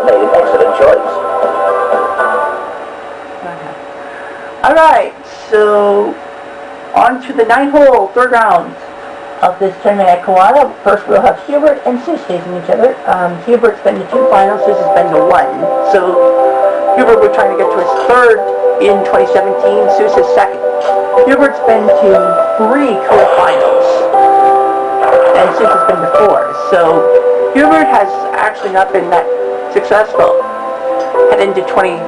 made an excellent choice. Alright, so on to the 9-hole, third round of this tournament at Koala. First we'll have Hubert and Seuss facing each other. Hubert's been to 2 finals, Seuss has been to 1. So Hubert will try to get to his third in 2017, Seuss is second. Hubert's been to 3 career finals, and Seuss has been to 4. So Hubert has actually not been that successful heading into 2017,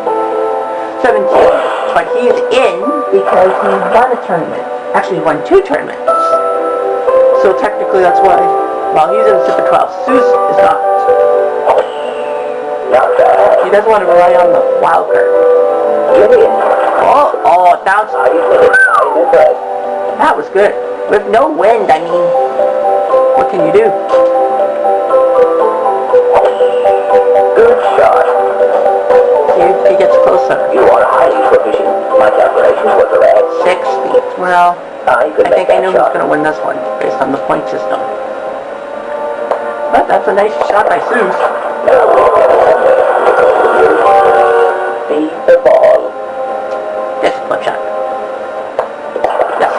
but he's in because he won a tournament. Actually, he won 2 tournaments. So technically that's why, well, he's in the Super 12. Seuss is not. He doesn't want to rely on the wild card. Oh, that was good. With no wind, I mean, what can you do? Good shot. See, he gets closer. You are highly proficient. My calculations were correct. 6 feet. Well, I think I know who's going to win this one, based on the point system. But that's a nice shot by Seuss. Beat the ball. Yes, flip shot. Yes.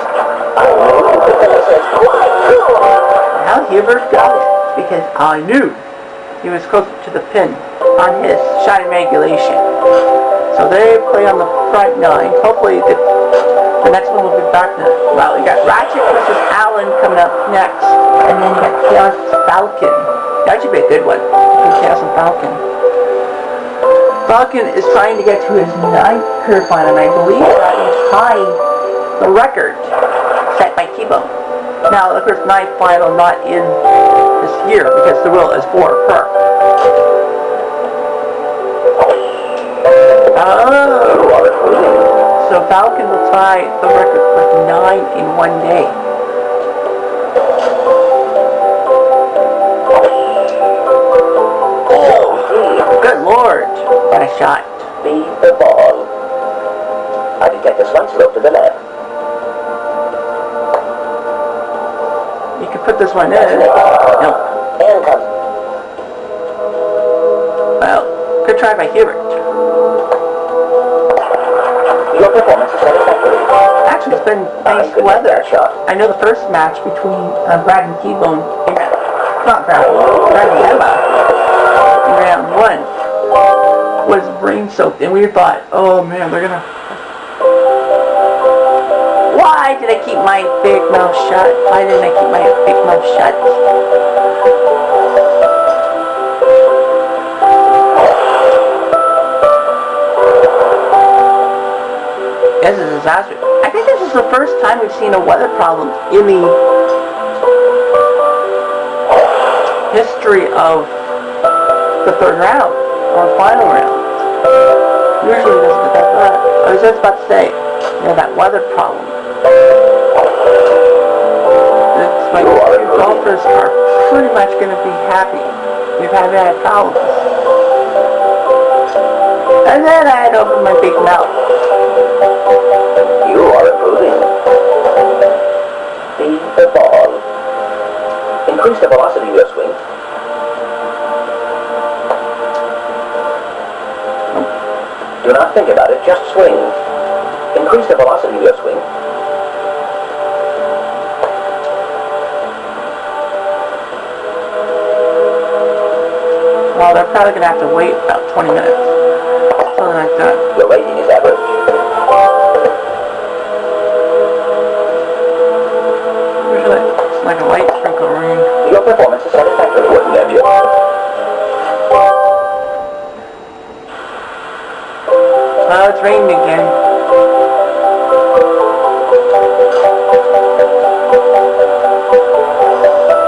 Now Hubert got it, because I knew he was closer to the pin on his shot in regulation. So they play on the front 9. Hopefully the next one will be back now. Well, we got Ratchet versus Alan coming up next. And then you got Chaos Falcon. That should be a good one. Chaos and Falcon. Falcon is trying to get to his 9th career final, and I believe that will tie the record set by T-Bone. Now, of course, 9th final not in this year, because the rule is 4 per. Oh! So Falcon will tie the record with 9 in one day. Oh, good lord! What a shot. Beat the ball. I detect a slight slope to the left. You can put this one in. No. And come. Well, good try by Hubert. Your performance is satisfactory. Actually, it's been nice weather. I know the first match between Brad and T-Bone, not Brad and Emma, in round 1, was rain-soaked, and we thought, oh man, they're gonna... Why did I keep my big mouth shut? Why didn't I keep my big mouth shut? This is a disaster. I think this is the first time we've seen a weather problem in the history of the third round, or final round. Usually it doesn't get that. I was just about to say, that weather problem. It's like golfers are pretty much going to be happy. We've had problems. And then I had to open my big mouth. You are improving. Beat the ball. Increase the velocity of your swing. Do not think about it, just swing. Increase the velocity of your swing. Well, they're probably going to have to wait about 20 minutes. Something like that. Your rating is average. Usually it's like a light sprinkle rain. Your performance is satisfactory, wouldn't it? Oh, it's raining again.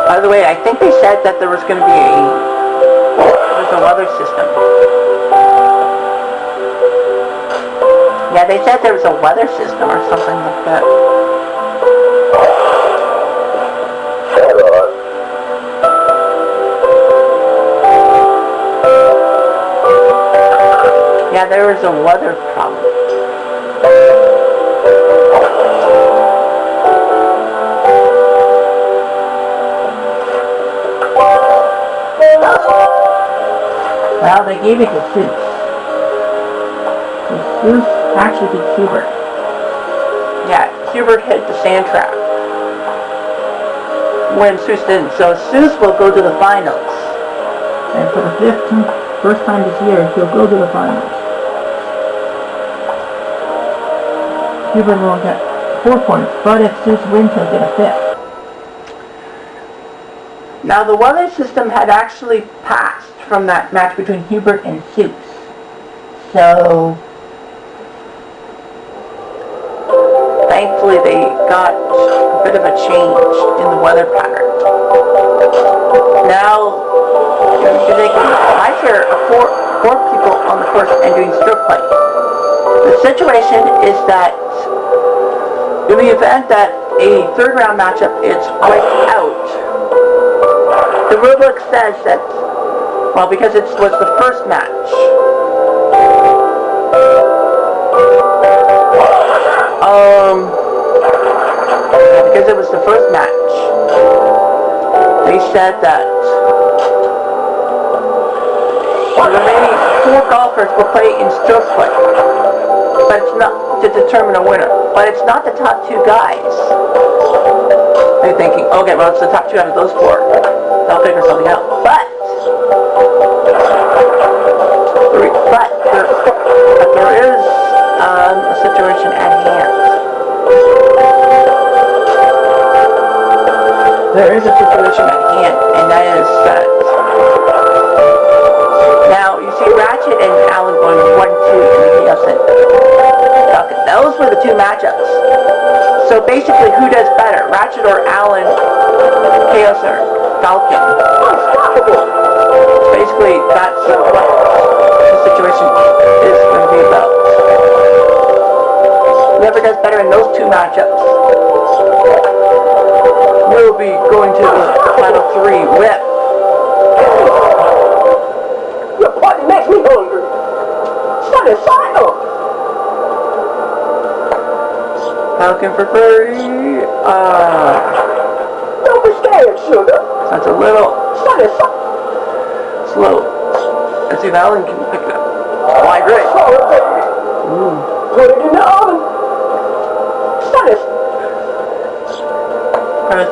By the way, I think they said that there was going to be a weather system. Yeah, they said there was a weather system or something like that. Yeah, there was a weather problem. Well, they gave it to Seuss. So Seuss actually beat Hubert. Yeah, Hubert hit the sand trap when Seuss didn't. So Seuss will go to the finals. And for the first time this year, he'll go to the finals. Hubert will get 4 points, but if Seuss wins, he'll get a 5th. Now the weather system had actually passed from that match between Hubert and Seuss. So thankfully they got a bit of a change in the weather pattern. Now you're thinking, I hear four people on the course and doing stroke play. The situation is that in the event that a third round matchup is wiped out, the rulebook says that, well, because it was the first match, because it was the first match, they said that the remaining 4 golfers will play in stroke play, but it's not to determine a winner. But it's not the top 2 guys. They're thinking, okay, well, it's the top 2 out of those 4. They'll figure something out. But there is a situation at hand. There is a situation at hand, and that is that now you see Ratchet and Alan going 1-2 in the chaos and Falcon. Those were the 2 matchups. So basically, who does better, Ratchet or Alan, Chaos or Falcon? Basically, that's what the situation is going to be about. Whoever does better in those 2 matchups will be going to the final 3 with. Your party makes me hungry. Start a cycle. Falcon for birdie. Don't be scared, sugar. That's a little Start a cycle. slow. Let's see if Alan can pick it up. Oh, I agree. Sorry, baby. Put it in the oven. Start a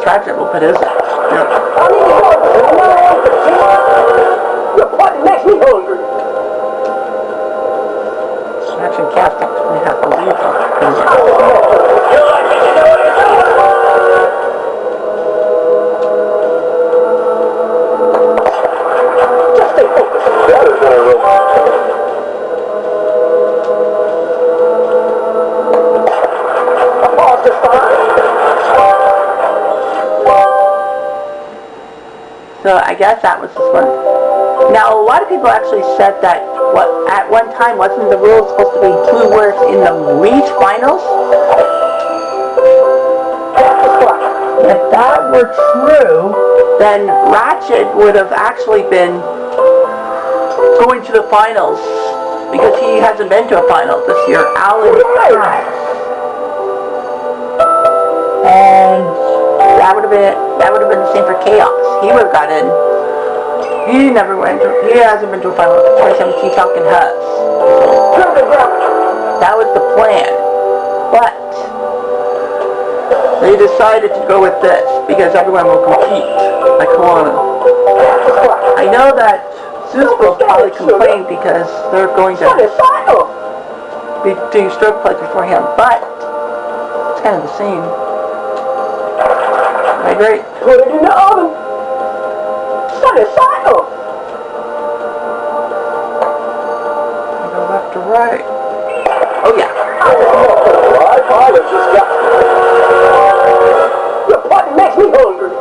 Ratchet will put his. I need to go. Your party makes me hungry. Ratchet and Captain we have to leave on. Just stay focused. That is very real. I paused just fine. So I guess that was this one. Now a lot of people actually said that at one time wasn't the rule supposed to be who was in the league finals? If that were true, then Ratchet would have actually been going to the finals because he hasn't been to a final this year. Alan has. And that would have been the same for Chaos. He would have got in. He hasn't been to a final. 2017 Falcon has. That was the plan. But they decided to go with this because everyone will compete. Like Kelowna. I know that Zeus will probably complain because they're going to be doing stroke play before him, but it's kind of the same. I agree. Put it in the oven. Start a cycle. Go left to right. Oh yeah. Your party makes me hungry.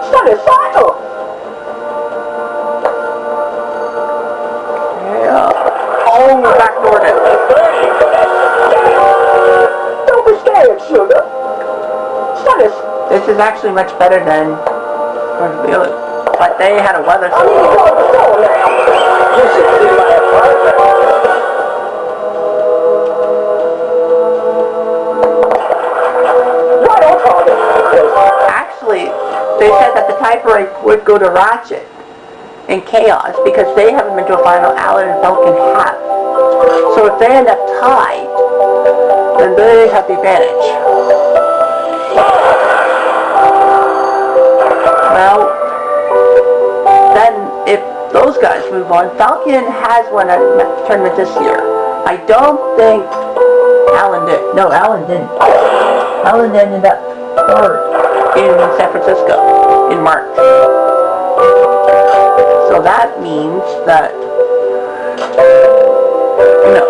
Start a cycle. Yeah. Oh, backdoored it. Don't be scared, sugar. Start a. This is actually much better than the other. But they had a weather I need to go to the store now. You should see my apartment. Right on target. Actually, they said that the tiebreak would go to Ratchet. in chaos because they haven't been to a final. Allen and Falcon have. So if they end up tied, then they have the advantage. Well, then if those guys move on, Falcon has won a tournament this year. I don't think Allen did. No, Allen didn't. Allen ended up third in San Francisco in March. So that means that,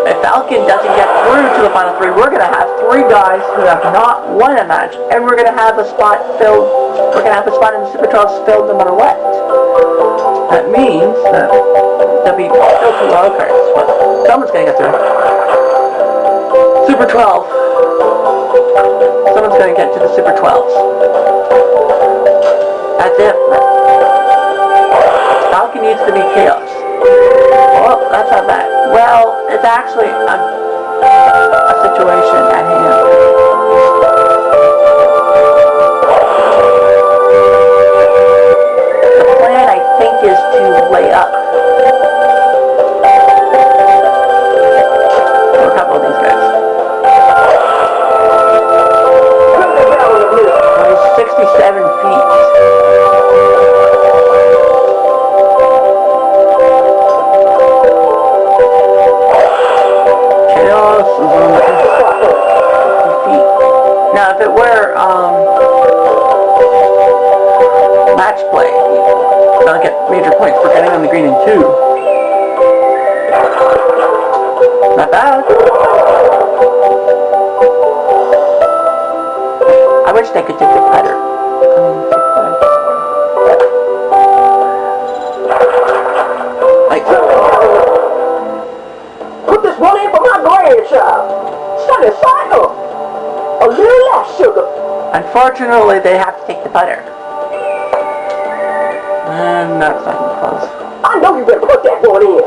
if Falcon doesn't get through to the final three, we're going to have three guys who have not won a match, and we're going to have a spot filled. We're going to have a spot in the Super 12 filled no matter what. That means that there'll be still 2 wild cards, but someone's going to get through. Super 12. Someone's going to get to the Super 12s. That's it. Falcon needs to be chaos. Oh, that's not bad. Well, it's actually a situation at hand. The plan, I think, is to lay up for a couple of these guys. He's 67 feet. Now, if it were match play, they'll get major points for getting on the green in 2. Not bad. I wish they could take the putter. Put this one in for my grandchild. Sunny cycle. A little less sugar. Unfortunately, they have to take the putter. And that's not even close. I know you better put that one in.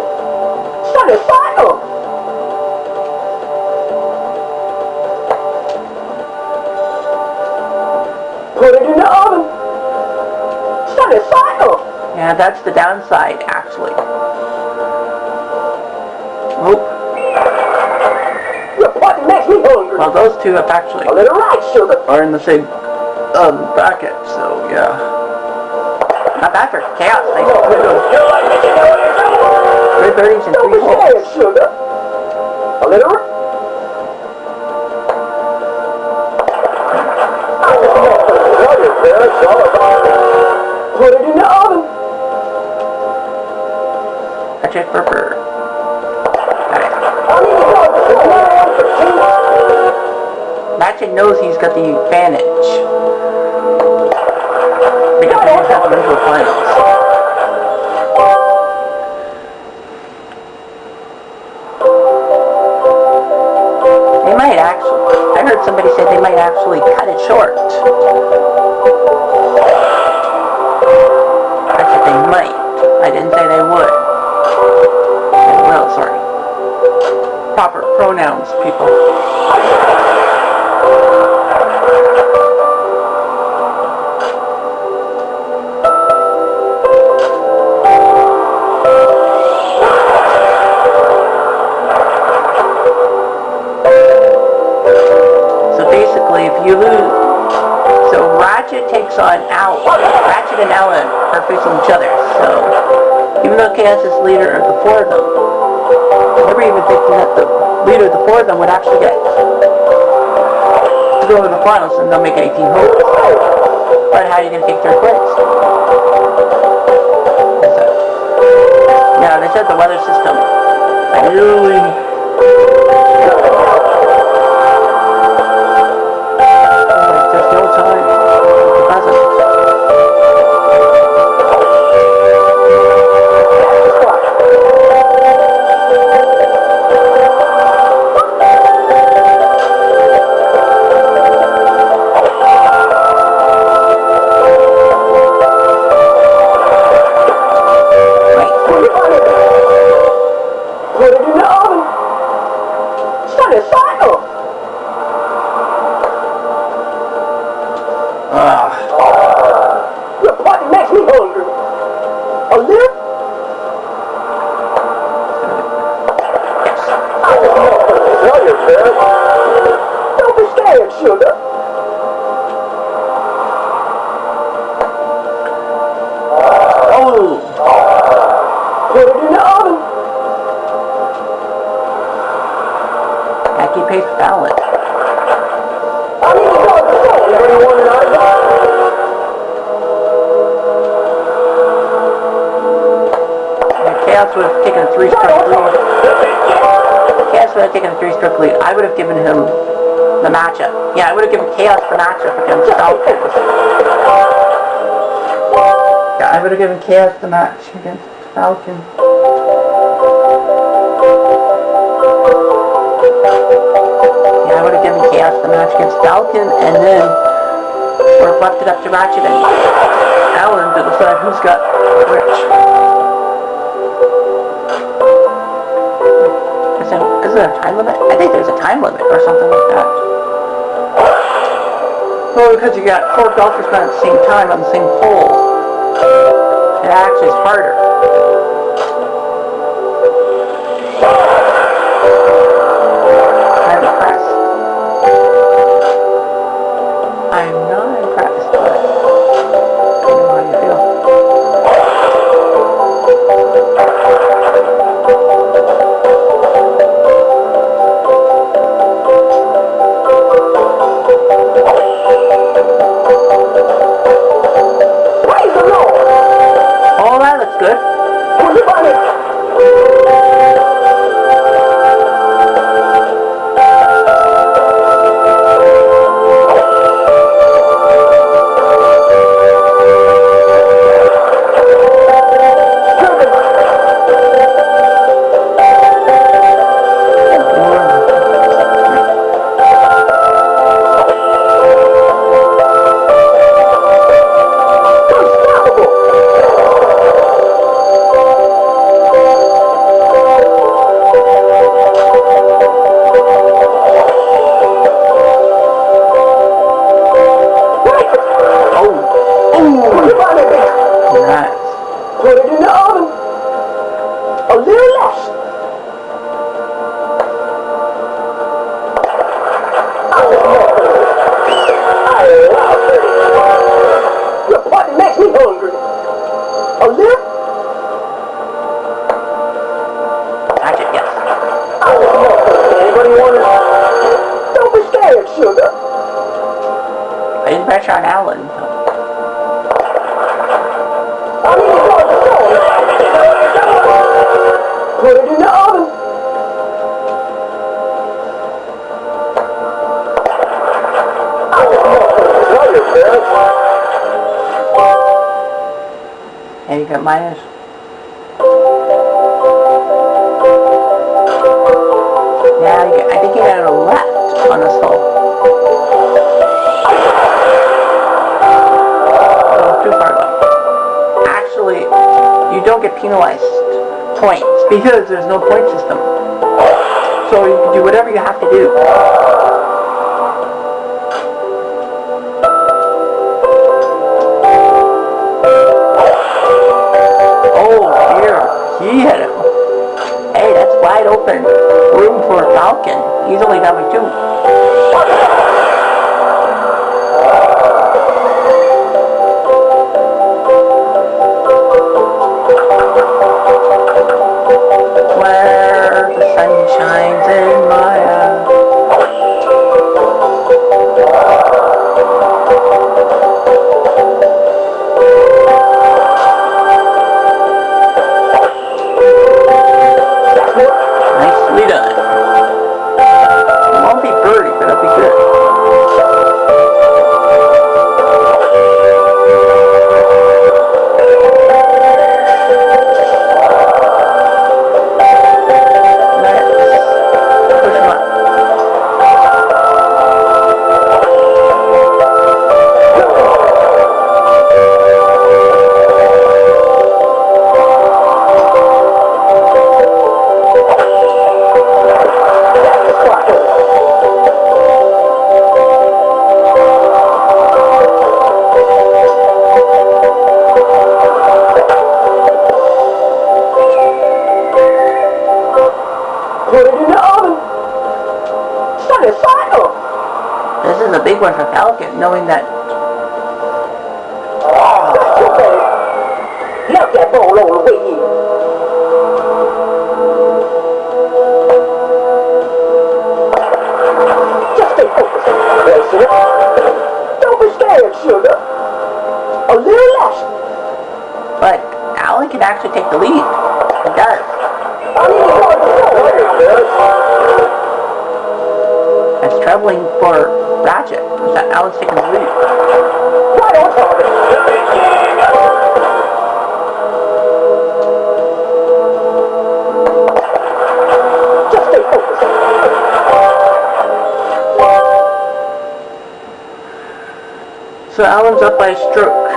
Sunny cycle. Put it in the oven. Sunny cycle. Yeah, that's the downside, actually. Nope. Makes me hungry. Well, those two have actually A little right sugar. are in the same bracket, so yeah. Not bad for chaos. They 3 birdies and 3 Don't be holes. scared, sugar. A little. Put it in the oven. Catch it for bird. Matchin knows he's got the advantage because he has to into the finals. They might actually, I heard somebody say they might actually cut it short. I said they might. I didn't say they would. They will, sorry. Proper pronouns, people. If you lose, so Ratchet takes on Al. Ratchet and Alan are facing each other. So even though Chaos is leader of the 4 of them, I never even thinking that the leader of the 4 of them would actually get to go to the finals, and they'll make 18 holes. But how are you going to take 3rd place? Yeah, they said the weather system really. There's no time. It doesn't. sugar. Oh! Put it in the oven. Khaki paste salad. I need to go to the store. Anybody want an item? Chaos would have taken a 3-stroke lead. Chaos would have taken a 3-stroke lead. I would have given him the matchup. Yeah, I would have given Chaos the matchup against Falcon. Yeah, I would have given Chaos the match against Falcon. Yeah, I would have given Chaos the match against Falcon, and then would have left it up to Ratchet and Alan to decide who's got which. Is there a time limit? I think there's a time limit or something like that. Well, because you got 4 golfers going at the same time on the same hole. It actually is harder. I'm impressed. I'm not impressed, but I don't know how you feel. Good. Put it on it. Put it in the oven. A little less. Your party makes me hungry. A little? Magic, yes. Anybody want it? Don't be scared, sugar. I didn't pressure on Alan. So. I need to go to the store. Put it in the oven. And you got minus. Yeah, I think you got a left on this hole. Oh, too far left. Actually, you don't get penalized points because there's no point system. So you can do whatever you have to do. Oh dear, he hit him. Hey, that's wide open room for Falcon. He's only down by 2. Where the sun shines in my eyes. Nicely done. It won't be birdie, but it'll be good. This This is a big one for Falcon, knowing that. Knock that ball all the way in. Just stay focused. Listen up. Don't be scared, sugar. A little less. But Alan can actually take the lead. He does. I need to go It's troubling for Ratchet. That Alan's taking the lead. Why don't you? Just stay focused. So Alan's up by a stroke.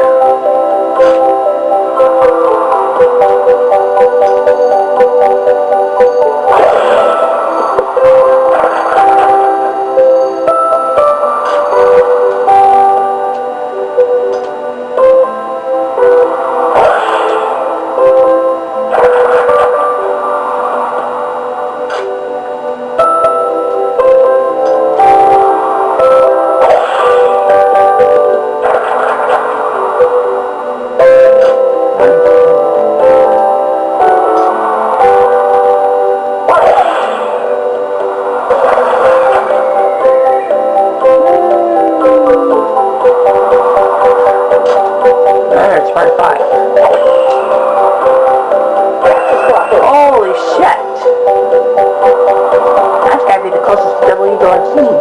Holy shit! That's gotta be the closest double eagle I've seen.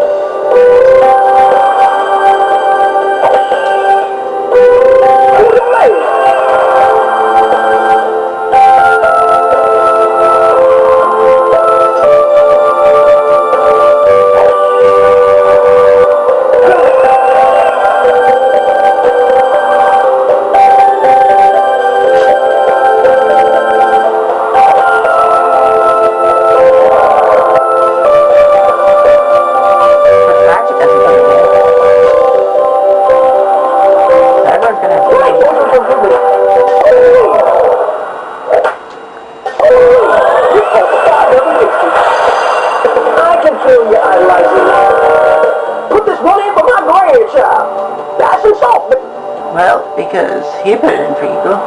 Well, because he put it in for Eagle.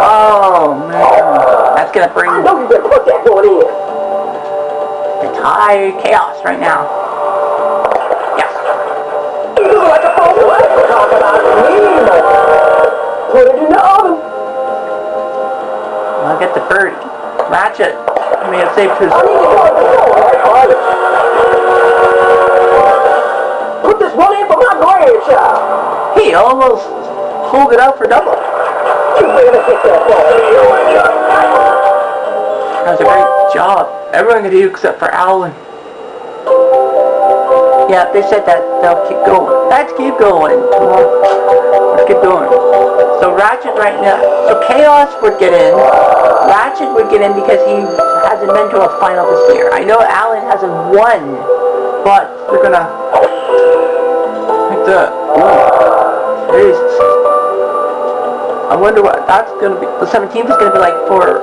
Oh man, that's gonna bring I know you better put that one in. the entire chaos right now. Yes. You look like a phone. Talk about me. Put it in the oven. I'll get the birdie. Ratchet may have saved his. I need to go to the door. Put this one in for my grandchild. He almost pulled it out for double. You better hit that ball. That was a great job. Everyone can do except for Alan. Yeah, they said that they'll keep going. Let's keep going. Let's keep going. So Ratchet right now. So Chaos would get in. Ratchet would get in because he hasn't been to a final this year. I know Alan hasn't won, but they're gonna like that. Jesus. I wonder what that's gonna be. The 17th is gonna be like for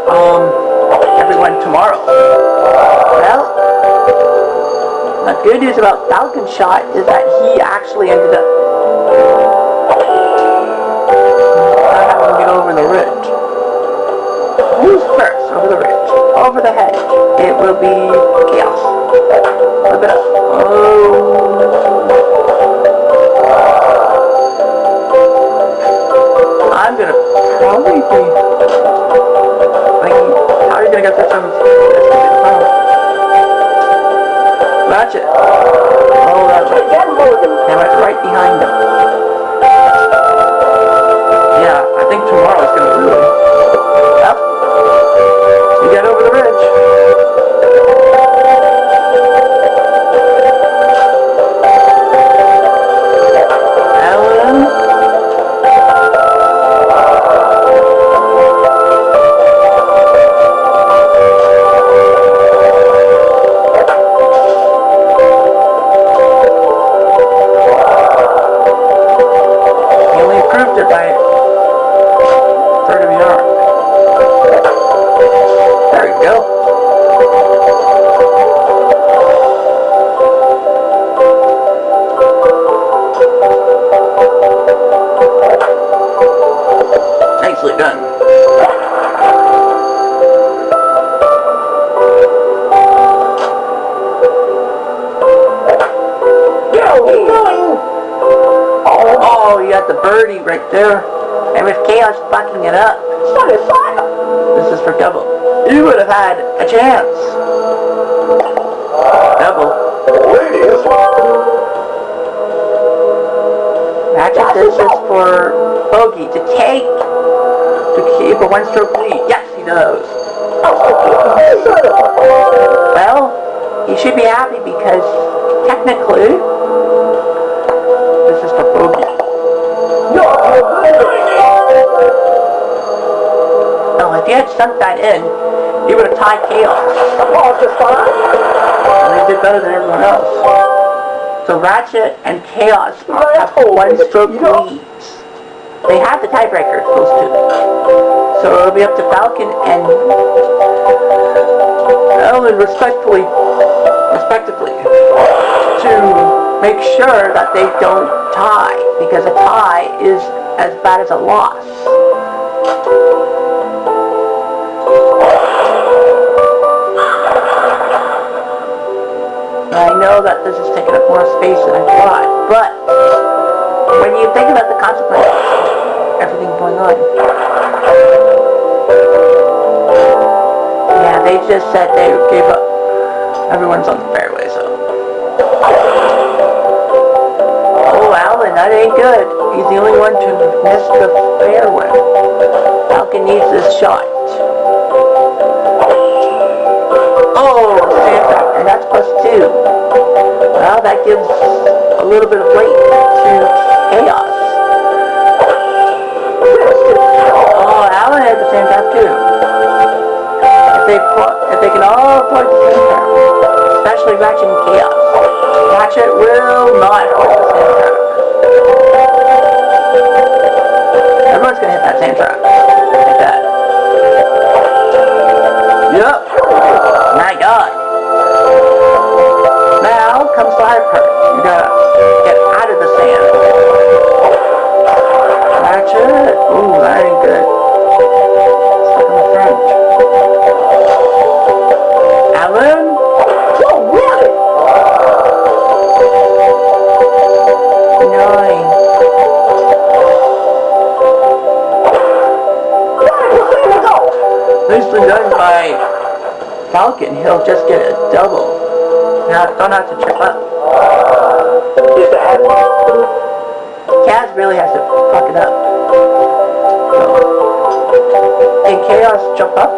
everyone tomorrow. Well, the good news about Falcon's shot is that he actually ended up not having to get over the ridge. Who's first over the ridge? Over the hedge. It will be Chaos. Flip it up. I'm gonna probably be thinking, how are you gonna get this one? Ratchet. Oh, Ratchet. They went right behind him. Yeah, I think tomorrow's gonna be really. Well, you get over the ridge. there. And with Chaos fucking it up, this is for double. You would have had a chance. Double. Ratchet, this is for Bogey to take, to keep a one-stroke lead. Yes, he does. Well, he should be happy because technically, this is for Bogey. Oh, if you had sunk that in, you would have tied Chaos. And they did better than everyone else. So Ratchet and Chaos have one-stroke leads. They have the tiebreakers, those two. So it'll be up to Falcon and Ellen respectively to make sure that they don't tie, because a tie is as bad as a loss. I know that this is taking up more space than I thought, but when you think about the consequences of everything going on, yeah, they just said they gave up. Everyone's on the fairway, so. Oh, Alan, that ain't good. He's the only one to miss the fairway. Falcon needs this shot. Oh, Santa, and that's +2. Well, that gives a little bit of weight to Chaos. Oh, Alan had the same trap too. If they can all avoid the same trap, especially Ratchet and Chaos. Ratchet will not avoid the same trap. Everyone's gonna hit that same trap. Like that. Yep. My God. Now comes the hard part. You gotta get out of the sand. Ratchet. Ooh, that ain't good. Stuck in the French. Alan. Oh, really? 9. Nicely done by Falcon. He'll just get a double. Now, don't have to trip up. Kaz really has to fuck it up. So, can Chaos jump up?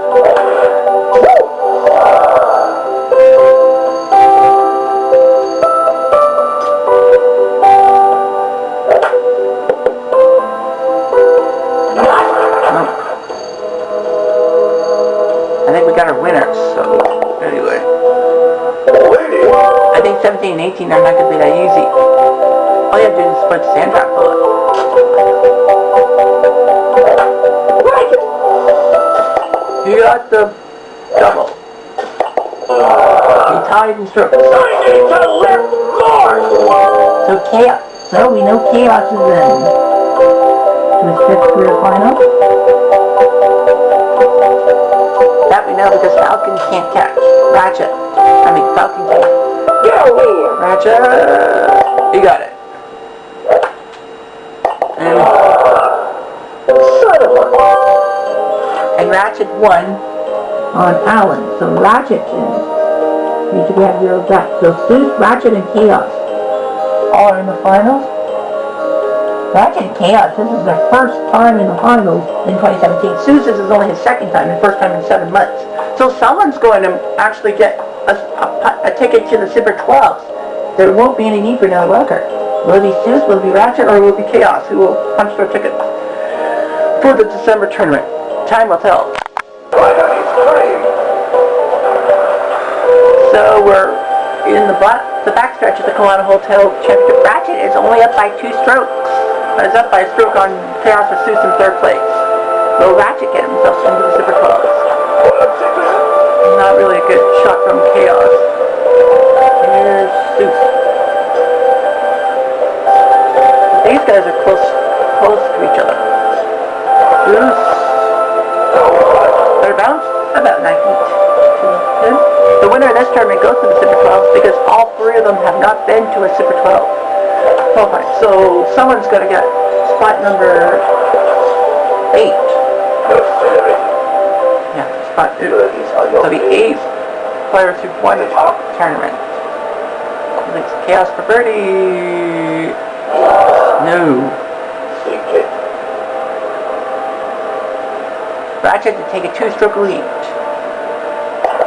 I think we got our winners, so anyway. I think 17 and 18 are not going to be that easy. All you have to do is put the sand trap bullet. You got the double. He tied in strokes. So Chaos. So we know Chaos is in to his 5th career final. That we know because Falcon can't catch Ratchet. Falcon can't. Ratchet. You got it. And Ratchet won on Alan. So Ratchet needs to have 0 back. So Zeus, Ratchet, and Chaos are in the finals. Ratchet and Chaos, this is their first time in the finals in 2017. Zeus, this is only his 2nd time and first time in 7 months. So someone's going to actually get a ticket to the Super 12s. There won't be any need for another wildcard. Will it be Zeus, will it be Ratchet, or will it be Chaos who will punch their ticket for the December tournament? Time will tell. So we're in the backstretch of the Kelowna Hotel Championship. Ratchet is only up by 2 strokes. Is up by a stroke on Chaos with Zeus in 3rd place. Will Ratchet get himself into the Super 12s? Not really a good shot from Chaos. Here's Zeus. These guys are close to each other. Zeus. Third bounce, about 9 feet to him. The winner of this tournament goes to the Super 12s because all 3 of them have not been to a Super 12. Okay, so someone's going to get spot number 8. Yeah, spot 8. So the 8th players who won the tournament. It's Chaos for birdie. No. Ratchet to take a 2-stroke lead.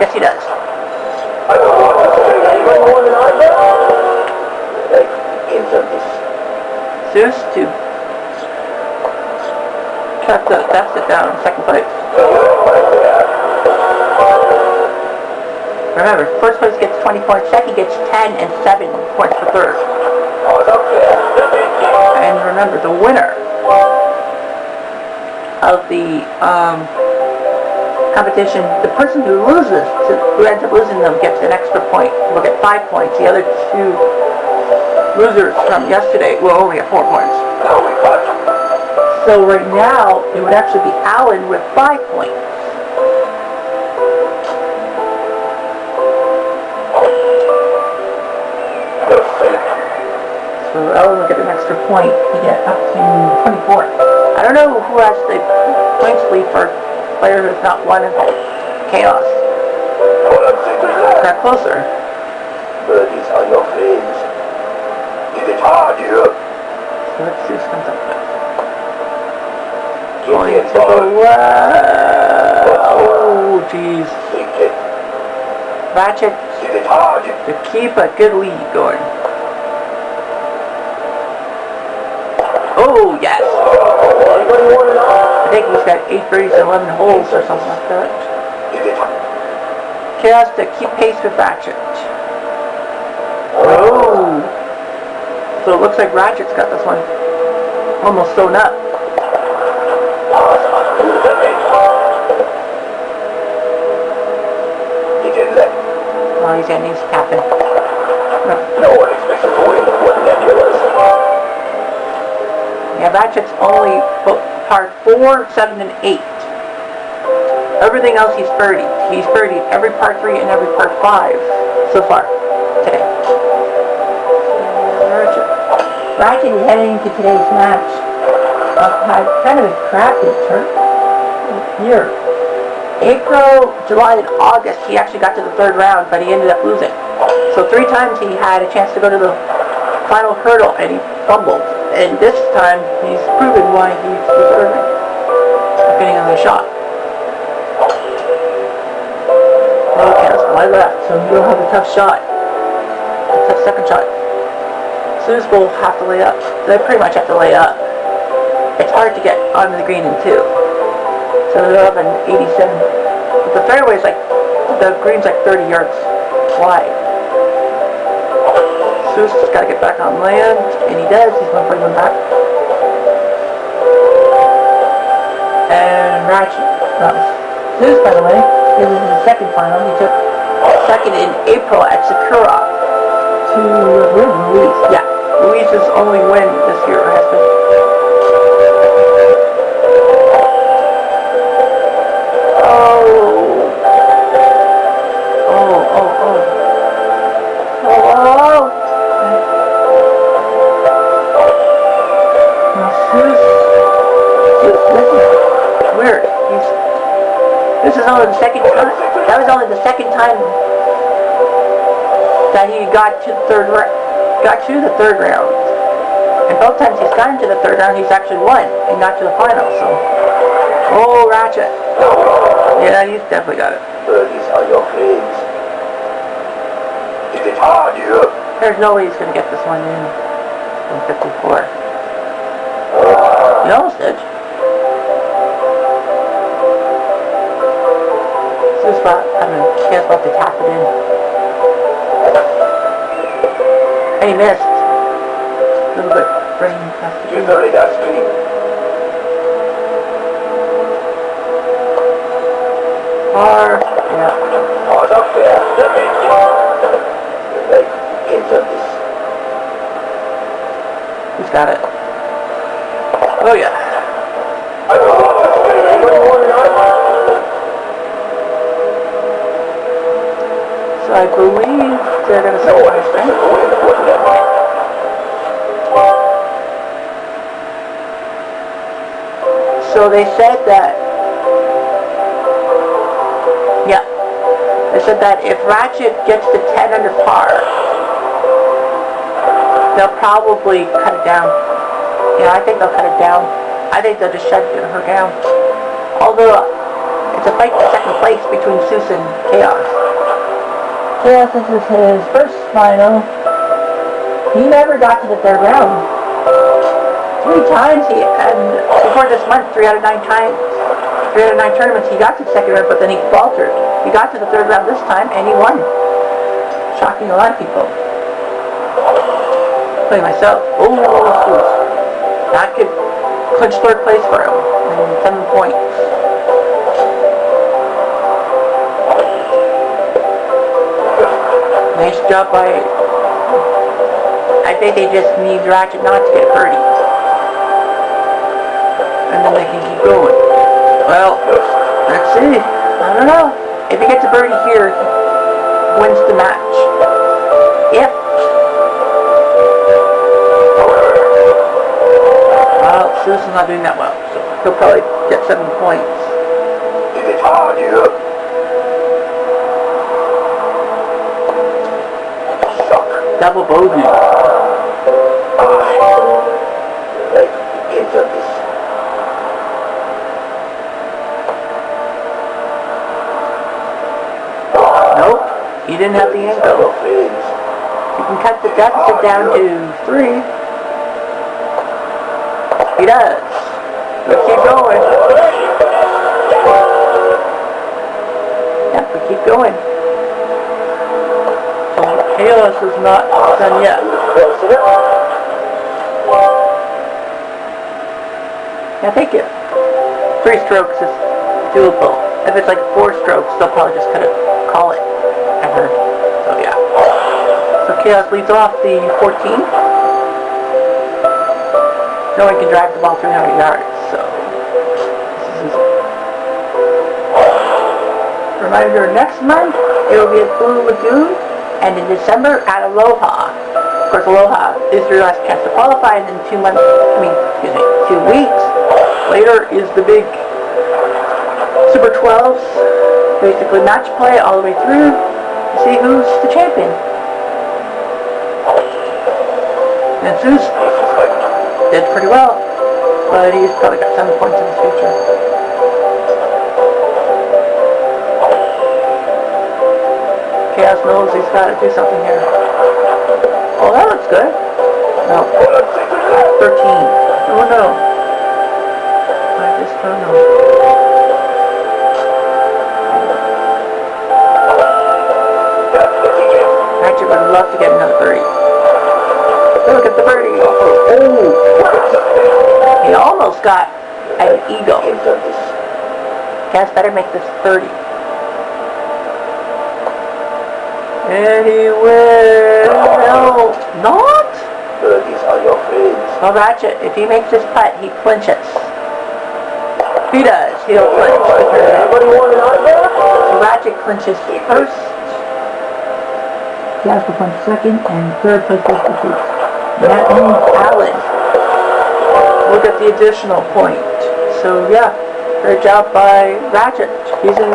Yes, he does. Zeus to cut the deficit down in second place. Remember, first place gets 20 points, second gets 10 and 7 points for third. And remember, the winner of the competition, the person who loses, who ends up losing them, gets an extra point. Will get 5 points. The other 2 losers from yesterday will only get 4 points. So right now, it would actually be Alan with 5 points. So Alan will get an extra point to get up to 24. I don't know who has the points lead for player who's not won in Chaos. Got closer. Birdies are your friends. Is it hard here? So let's see what comes up with. Going to the left. Oh, jeez. Ratchet to keep a good lead going. Oh, yes. I think he's got 8 birdies and 11 holes or something like that. Chaos to keep pace with Ratchet. Oh. So it looks like Ratchet's got this one almost sewn up. Oh, he's got knees tapping. No one expects to win one nebulous. Yeah, Ratchet's only par 4, 7, and 8. Everything else he's birdied. He's birdied every par 3 and every par 5 so far today. Ratchet is heading into today's match. Had kind of a crappy turn here. April, July, and August, he actually got to the 3rd round, but he ended up losing. So 3 times he had a chance to go to the final hurdle, and he fumbled. And this time, he's proven why he's deserving of getting another shot. Okay, that's my left, so he'll have a tough shot. A tough second shot. Zeus will have to lay up. They pretty much have to lay up. It's hard to get onto the green in 2. So they'll have an 87. The fairway's like, the green's like 30 yards wide. Zeus has got to get back on land, and he does. He's going to bring them back. And Ratchet, Zeus, by the way, this is his second final. He took second in April at Sakura to Louise. Yeah, Louise's only win this year has been. This is only the second time. That was only the second time that he got to the third round. And both times he's gotten to the 3rd round, he's actually won and got to the final. So, oh, Ratchet. Yeah, he's definitely got it. Birdies are your friends. Is it hard here? There's no way he's going to get this one in 54. He almost did. He has about to tap it in. And he missed. A little bit brain has to do. You already got speed. Par, yeah. Hard up there. Like, into this. He's got it. Oh yeah. So I believe they're going to say this thing. So they said that, yeah, they said that if Ratchet gets to 10 under par, they'll probably cut it down. Yeah, I think they'll cut it down. I think they'll just shut her down. Although, it's a fight for second place between Zeus and Chaos. Chaos, this is his first final. He never got to the third round. 3 times before this month, 3 out of 9 times. 3 out of 9 tournaments, he got to the second round, but then he faltered. He got to the third round this time, and he won. Shocking a lot of people. Including myself. Oh, that could clinch third place for him. And 7 points. Nice job by... I think they just need Ratchet not to get birdie. And then they can keep going. Well, let's see. I don't know. If he gets a birdie here, he wins the match. Yep. Well, Zeus is not doing that well, so he'll probably get 7 points. It's hard here. Double bogey. Nope, he didn't have the angle. You can cut the deficit down to 3. He does. Let's keep going. Yep, we keep going. Chaos is not done yet. Yeah, thank you. 3 strokes is doable. If it's like 4 strokes, they'll probably just kind of call it. I heard. So yeah. So Chaos leads off the 14. No one can drive the ball 300 yards, so this is easy. Reminder, next month it will be at Blue Lagoon. And in December at Aloha. Of course, Aloha is your last chance to qualify, and then 2 weeks later is the big Super 12s, basically match play all the way through to see who's the champion. And Zeus did pretty well, but he's probably got 7 points in his future. Chaos knows he's got to do something here. Oh, that looks good. No. 13. Oh no. I just don't know. Actually, would love to get another birdie. Look at the birdie. Oh. He almost got an eagle. Chaos better make this 30. And he wins. No, not? Birdies are your friends. Well, Ratchet, if he makes this putt, he clinches. He does. He'll clinch. Anybody want an autograph? So Ratchet clinches first. Chaos will clinch second, and third place goes to Zeus. That means Alan will get the additional point. So yeah, great job by Ratchet. He's in